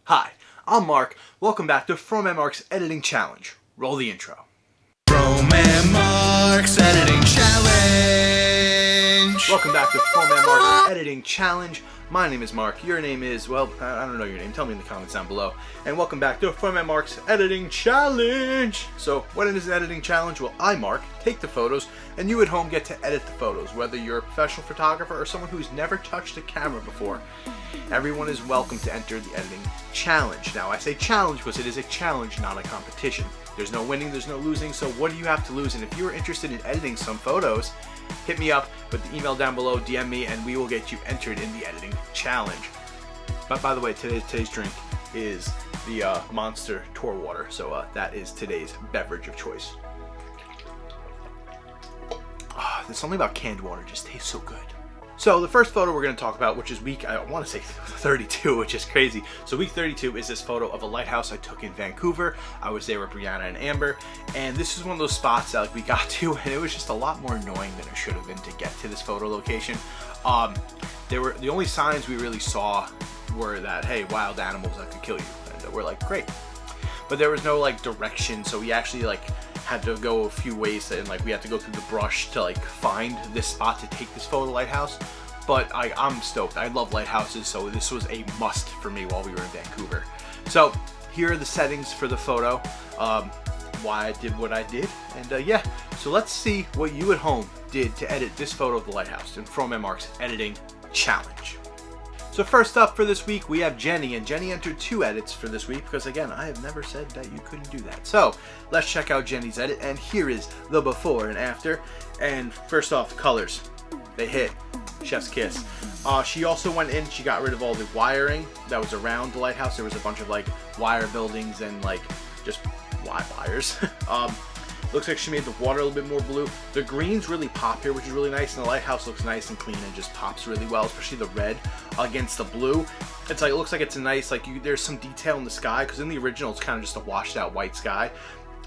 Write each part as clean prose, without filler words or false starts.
Hi, I'm Mark. Welcome back to FroManMark's Editing Challenge. Roll the intro. FroManMark's Editing Challenge! Welcome back to FroManMark's Editing Challenge. My name is Mark. Your name is, well, I don't know your name. Tell me in the comments down below. And welcome back to FroManMark's Editing Challenge. So, what is an editing challenge? Well, I, Mark, take the photos, and you at home get to edit the photos, whether you're a professional photographer or someone who's never touched a camera before. Everyone is welcome to enter the editing challenge. Now, I say challenge because it is a challenge, not a competition. There's no winning, there's no losing, so what do you have to lose? And if you're interested in editing some photos, hit me up with the email down below, DM me, and we will get you entered in the editing challenge. But by the way, today's drink is the Monster Tour Water, so that is today's beverage of choice. There's something about canned water, it just tastes so good. So the first photo we're going to talk about, which is week, I want to say 32, which is crazy. So week 32 is this photo of a lighthouse I took in Vancouver. I was there with Brianna and Amber, and this is one of those spots that we got to, and it was just a lot more annoying than it should have been to get to this photo location. The only signs we really saw were that, hey, wild animals that could kill you, and we're like, great. But there was no direction, so we actually had to go a few ways, and we had to go through the brush to find this spot to take this photo lighthouse. But I'm stoked. I love lighthouses, so this was a must for me while we were in Vancouver. So here are the settings for the photo, why I did what I did, and yeah. So let's see what you at home did to edit this photo of the lighthouse in FroManMark's Editing Challenge. So first up for this week, we have Jenny, and Jenny entered 2 edits for this week because, again, I have never said that you couldn't do that. So let's check out Jenny's edit, and here is the before and after. And first off, colors. They hit. Chef's kiss. She also went in, she got rid of all the wiring that was around the lighthouse. There was a bunch of wire buildings and just wires. Looks like she made the water a little bit more blue. The greens really pop here, which is really nice, and the lighthouse looks nice and clean and just pops really well, especially the red against the blue. It's it looks like it's a nice, there's some detail in the sky, because in the original it's kind of just a washed out white sky.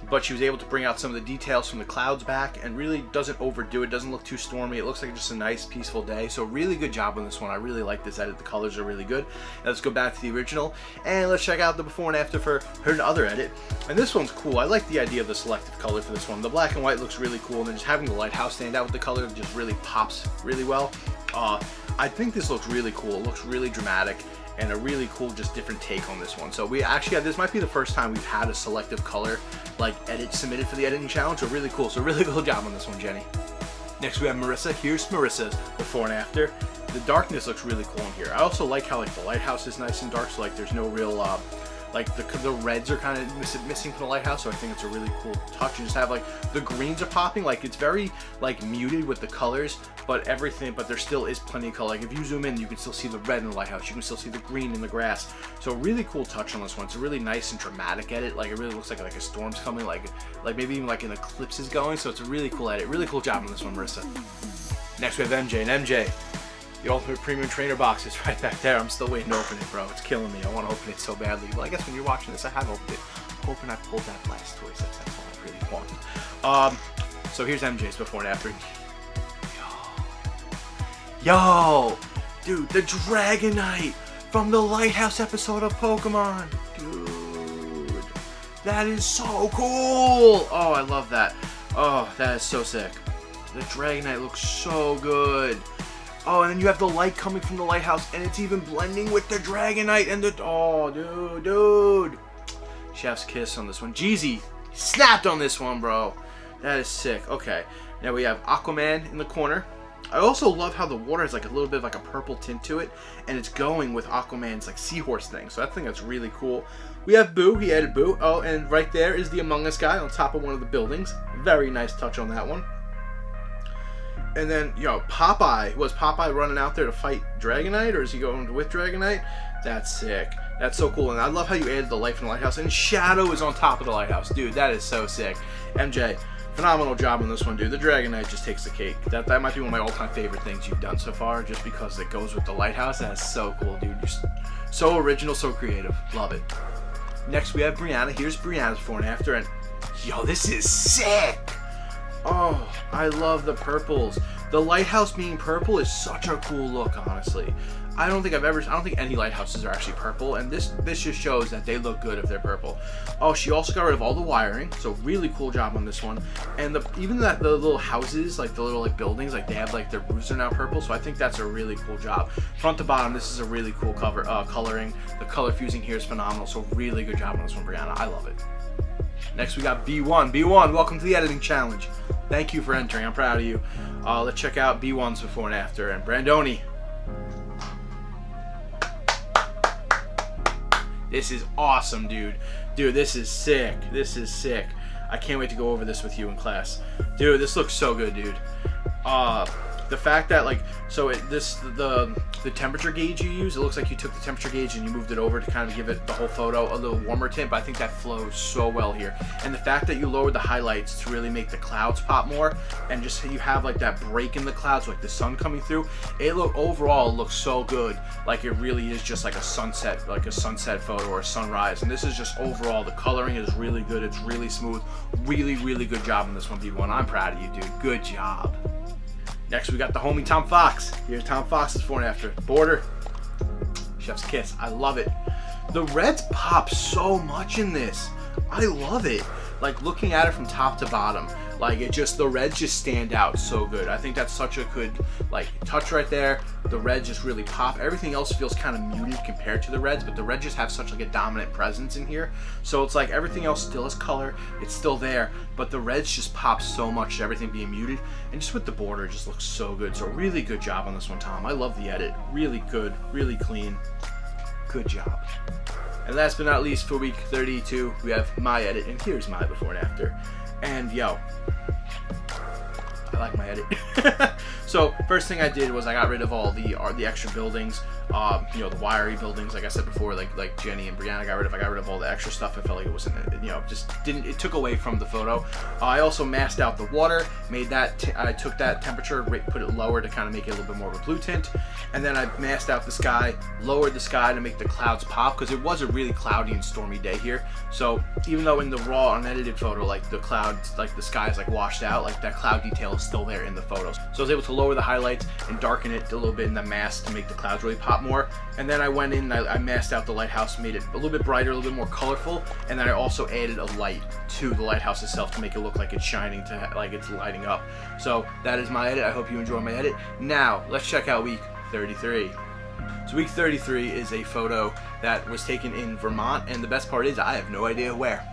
But she was able to bring out some of the details from the clouds back and really doesn't overdo it, doesn't look too stormy. It looks like just a nice peaceful day. So really good job on this one. I really like this edit. The colors are really good. Now let's go back to the original and let's check out the before and after for her other edit. And this one's cool. I like the idea of the selective color for this one. The black and white looks really cool, and then just having the lighthouse stand out with the color just really pops really well. I think this looks really cool. It looks really dramatic, and a really cool, just different take on this one. So we actually this might be the first time we've had a selective color edit submitted for the editing challenge. So really cool. So really cool job on this one, Jenny. Next we have Marissa. Here's Marissa's before and after. The darkness looks really cool in here. I also like how the lighthouse is nice and dark, so there's no real the reds are kind of missing from the lighthouse, so I think it's a really cool touch. And just have the greens are popping, it's very muted with the colors, but there still is plenty of color. If you zoom in, you can still see the red in the lighthouse, you can still see the green in the grass. So really cool touch on this one. It's a really nice and dramatic edit. It really looks like a storm's coming, maybe even an eclipse is going. So it's a really cool edit. Really cool job on this one, Marissa. Next we have MJ, and MJ, the Ultimate Premium Trainer box is right back there. I'm still waiting to open it, bro. It's killing me. I want to open it so badly. Well, I guess when you're watching this, I have opened it. I'm hoping I pulled that Blastoise. That's all I really want. So here's MJ's before and after. Yo, dude, the Dragonite from the Lighthouse episode of Pokemon. Dude, that is so cool. Oh, I love that. Oh, that is so sick. The Dragonite looks so good. Oh, and then you have the light coming from the lighthouse, and it's even blending with the Dragonite and oh, dude. Chef's kiss on this one. Jeezy snapped on this one, bro. That is sick. Okay, now we have Aquaman in the corner. I also love how the water has a little bit of a purple tint to it, and it's going with Aquaman's seahorse thing. So I think that's really cool. We have Boo. He added Boo. Oh, and right there is the Among Us guy on top of one of the buildings. Very nice touch on that one. And then, Popeye. Was Popeye running out there to fight Dragonite, or is he going with Dragonite? That's sick. That's so cool. And I love how you added the light from the lighthouse. And Shadow is on top of the lighthouse. Dude, that is so sick. MJ, phenomenal job on this one, dude. The Dragonite just takes the cake. That might be one of my all-time favorite things you've done so far, just because it goes with the lighthouse. That is so cool, dude. You're so original, so creative. Love it. Next, we have Brianna. Here's Brianna's before and after. And, yo, this is sick. Oh, I love the purples. The lighthouse being purple is such a cool look, honestly. I don't think any lighthouses are actually purple, and this just shows that they look good if they're purple. Oh, she also got rid of all the wiring, so really cool job on this one. And even the little houses, like the little buildings, like they have like their roofs are now purple, so I think that's a really cool job. Front to bottom, this is a really cool coloring. The color fusing here is phenomenal, so really good job on this one, Brianna. I love it. Next we got B1. B1, welcome to the editing challenge. Thank you for entering. I'm proud of you. Let's check out B1's before and after. And Brandoni. This is awesome, dude. Dude, this is sick. This is sick. I can't wait to go over this with you in class. Dude, this looks so good, dude. The fact that the temperature gauge you use, it looks like you took the temperature gauge and you moved it over to kind of give it the whole photo a little warmer tint, but I think that flows so well here. And the fact that you lowered the highlights to really make the clouds pop more, and just you have like that break in the clouds, like the sun coming through, overall looks so good. Like it really is just like a sunset photo or a sunrise. And this is just overall, the coloring is really good. It's really smooth. Really, really good job on this one, B1. I'm proud of you, dude. Good job. Next, we got the homie Tom Fox. Here's Tom Fox's before and after. Border. Chef's kiss. I love it. The reds pop so much in this. I love it. Like looking at it from top to bottom, like the reds just stand out so good. I think that's such a good touch right there. The reds just really pop. Everything else feels kind of muted compared to the reds, but the reds just have such like a dominant presence in here. So it's like everything else still has color, it's still there, but the reds just pop so much, everything being muted, and just with the border, it just looks so good. So really good job on this one, Tom. I love the edit. Really good, really clean. Good job. And last but not least, for week 32, we have my edit, and here's my before and after. And yo, I like my edit. So first thing I did was I got rid of all the extra buildings, the wiry buildings, like I said before, like Jenny and Brianna got rid of. I got rid of all the extra stuff. I felt like it wasn't, it took away from the photo. I also masked out the water, I took that temperature, put it lower to kind of make it a little bit more of a blue tint, and then I masked out the sky, lowered the sky to make the clouds pop, because it was a really cloudy and stormy day here. So even though in the raw unedited photo, like the clouds, like the sky is like washed out, like that cloud detail is still there in the photos. So I was able to lower the highlights and darken it a little bit in the mask to make the clouds really pop more. And then I went in, I masked out the lighthouse, made it a little bit brighter, a little bit more colorful, and then I also added a light to the lighthouse itself to make it look like it's shining, like it's lighting up. So that is my edit. I hope you enjoy my edit. Now let's check out week 33. So week 33 is a photo that was taken in Vermont, and the best part is I have no idea where.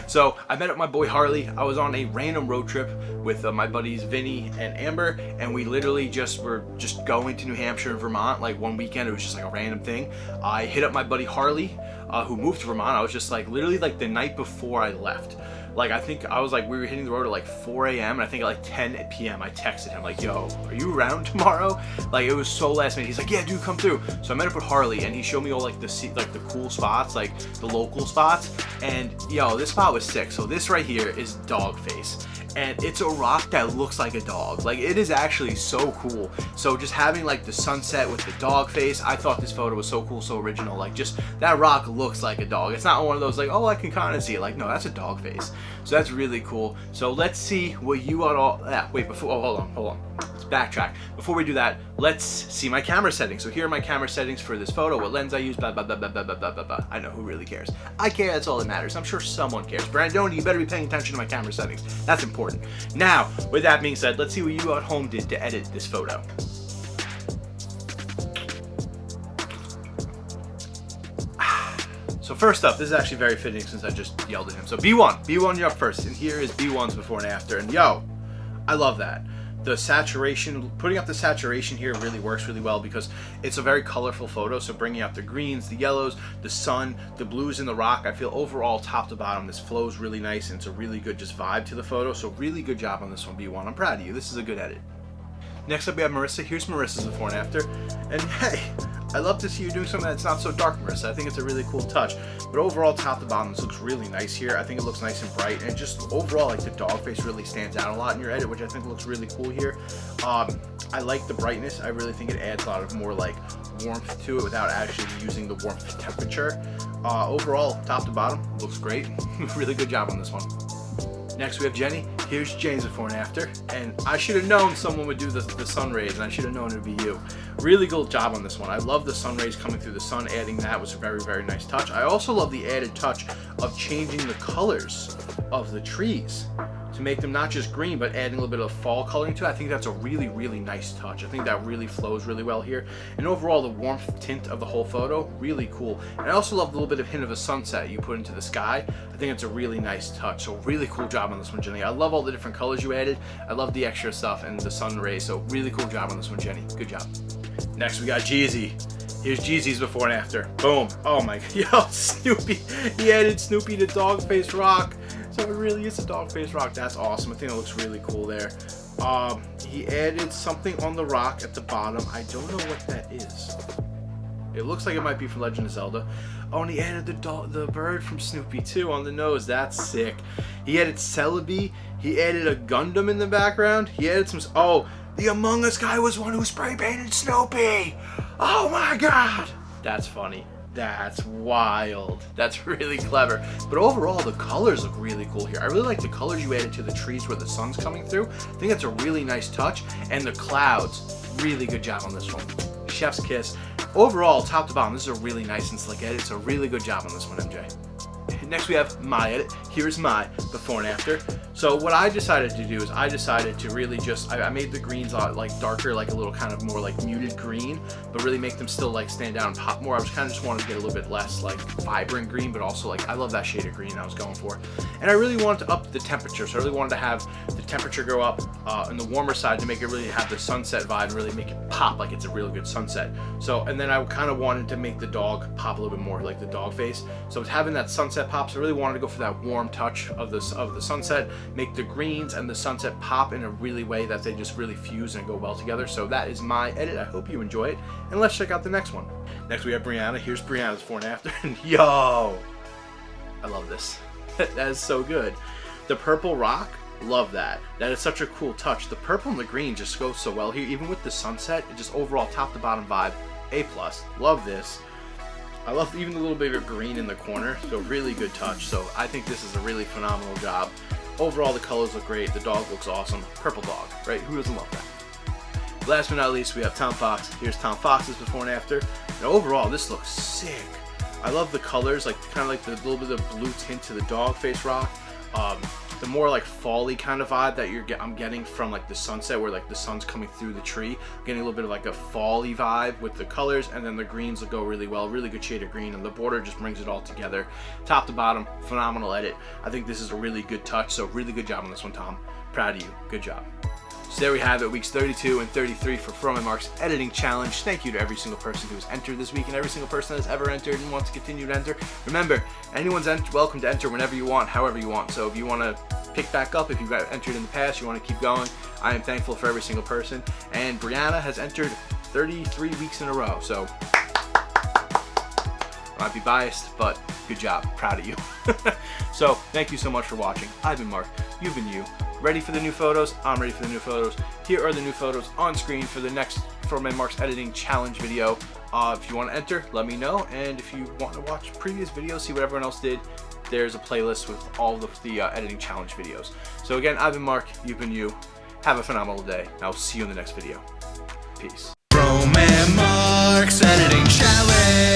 So I met up my boy Harley. I was on a random road trip with my buddies Vinny and Amber, and we literally were going to New Hampshire and Vermont like one weekend. It was just like a random thing. I hit up my buddy Harley, who moved to Vermont. I was just like literally like the night before I left. Like I think I was like, we were hitting the road at like 4 a.m. and I think at like 10 p.m. I texted him like, yo, are you around tomorrow? Like it was so last minute. He's like, yeah, dude, come through. So I met up with Harley and he showed me all like the cool spots, like the local spots. And yo, this spot was sick. So this right here is Dog Face. And it's a rock that looks like a dog. Like it is actually so cool. So just having like the sunset with the dog face, I thought this photo was so cool, so original. Like just that rock looks like a dog. It's not one of those like, oh, I can kind of see it. Like no, that's a dog face. So that's really cool. So let's see what you hold on. Let's backtrack. Before we do that, let's see my camera settings. So here are my camera settings for this photo. What lens I use, blah, blah, blah, blah, blah, blah, blah, blah. I know, who really cares? I care, that's all that matters. I'm sure someone cares. Brandon, you better be paying attention to my camera settings. That's important. Now, with that being said, let's see what you at home did to edit this photo. So first up, this is actually very fitting since I just yelled at him. So B1, you're up first. And here is B1's before and after. And yo, I love that. The saturation, putting up the saturation here really works really well because it's a very colorful photo. So bringing out the greens, the yellows, the sun, the blues in the rock. I feel overall top to bottom, this flows really nice and it's a really good just vibe to the photo. So really good job on this one, B1. I'm proud of you. This is a good edit. Next up we have Marissa. Here's Marissa's before and after. And hey, I love to see you doing something that's not so dark, Marissa. I think it's a really cool touch. But overall, top to bottom, this looks really nice here. I think it looks nice and bright. And just overall, like the dog face really stands out a lot in your edit, which I think looks really cool here. I like the brightness. I really think it adds a lot of more like warmth to it without actually using the warmth temperature. Overall, top to bottom, looks great. Really good job on this one. Next, we have Jenny. here's James before and after, and I should have known someone would do the sun rays, and I should have known it would be you. Really good job on this one. I love the sun rays coming through the sun. Adding that was a very, very nice touch. I also love the added touch of changing the colors of the trees to make them not just green, but adding a little bit of fall coloring to it. I think that's a really, really nice touch. I think that really flows really well here. And overall, the warmth tint of the whole photo, really cool. And I also love the little bit of hint of a sunset you put into the sky. I think it's a really nice touch. So really cool job on this one, Jenny. I love all the different colors you added. I love the extra stuff and the sun rays. So really cool job on this one, Jenny. Good job. Next, we got Jeezy. Here's Jeezy's before and after. Boom. Oh my God. Yo, Snoopy. He added Snoopy to dog face rock. So it really is a dog face rock. That's awesome. I think it looks really cool there. He added something on the rock at the bottom. I don't know what that is. It looks like it might be from Legend of Zelda. Oh, and he added the bird from Snoopy too on the nose. That's sick. He added Celebi. He added a Gundam in the background. He added some... Oh, the Among Us guy was one who spray painted Snoopy. Oh my God. That's funny. That's wild. That's really clever. But overall, the colors look really cool here. I really like the colors you added to the trees where the sun's coming through. I think that's a really nice touch. And the clouds, really good job on this one. Chef's kiss. Overall, top to bottom, this is a really nice and slick edit. So really good job on this one, MJ. Next we have my edit. Here's my before and after. So what I decided to do is I decided to really just, I made the greens like darker, like a little kind of more like muted green, but really make them still like stand out and pop more. I was kind of just wanted to get a little bit less like vibrant green, but also like I love that shade of green I was going for. And I really wanted to up the temperature. So I really wanted to have the temperature go up on the warmer side to make it really have the sunset vibe and really make it pop like it's a really good sunset. So, and then I kind of wanted to make the dog pop a little bit more like the dog face. So with having that sunset pop, so I really wanted to go for that warm touch of the sunset, make the greens and the sunset pop in a really way that they just really fuse and go well together. So that is my edit. I hope you enjoy it. And let's check out the next one. Next we have Brianna. Here's Brianna's before and after. And yo, I love this. That is so good. The purple rock, love that. That is such a cool touch. The purple and the green just go so well here. Even with the sunset, it just overall top to bottom vibe, A+. Love this. I love even the little bit of green in the corner, so really good touch. So I think this is a really phenomenal job. Overall, the colors look great. The dog looks awesome. Purple dog, right? Who doesn't love that? Last but not least, we have Tom Fox. Here's Tom Fox's before and after. And overall, this looks sick. I love the colors, like kind of like the little bit of blue tint to the dog face rock. The more like fall-y kind of vibe that I'm getting from like the sunset where like the sun's coming through the tree. I'm getting a little bit of like a fall-y vibe with the colors, and then the greens will go really well. Really good shade of green, and the border just brings it all together. Top to bottom, phenomenal edit. I think this is a really good touch, so really good job on this one, Tom. Proud of you. Good job. So there we have it, weeks 32 and 33 for FroManMark's editing challenge. Thank you to every single person who's entered this week and every single person that's ever entered and wants to continue to enter. Remember, anyone's welcome to enter whenever you want, however you want. So if you want to pick back up, if you've entered in the past, you want to keep going, I am thankful for every single person. And Brianna has entered 33 weeks in a row. So I might be biased, but good job. Proud of you. So thank you so much for watching. I've been Mark. You've been you. Ready for the new photos? I'm ready for the new photos. Here are the new photos on screen for the next FroManMark's editing challenge video. If you want to enter, let me know. And if you want to watch previous videos, see what everyone else did, there's a playlist with all of the editing challenge videos. So again, I've been Mark. You've been you. Have a phenomenal day. I'll see you in the next video. Peace. FroManMark's editing challenge.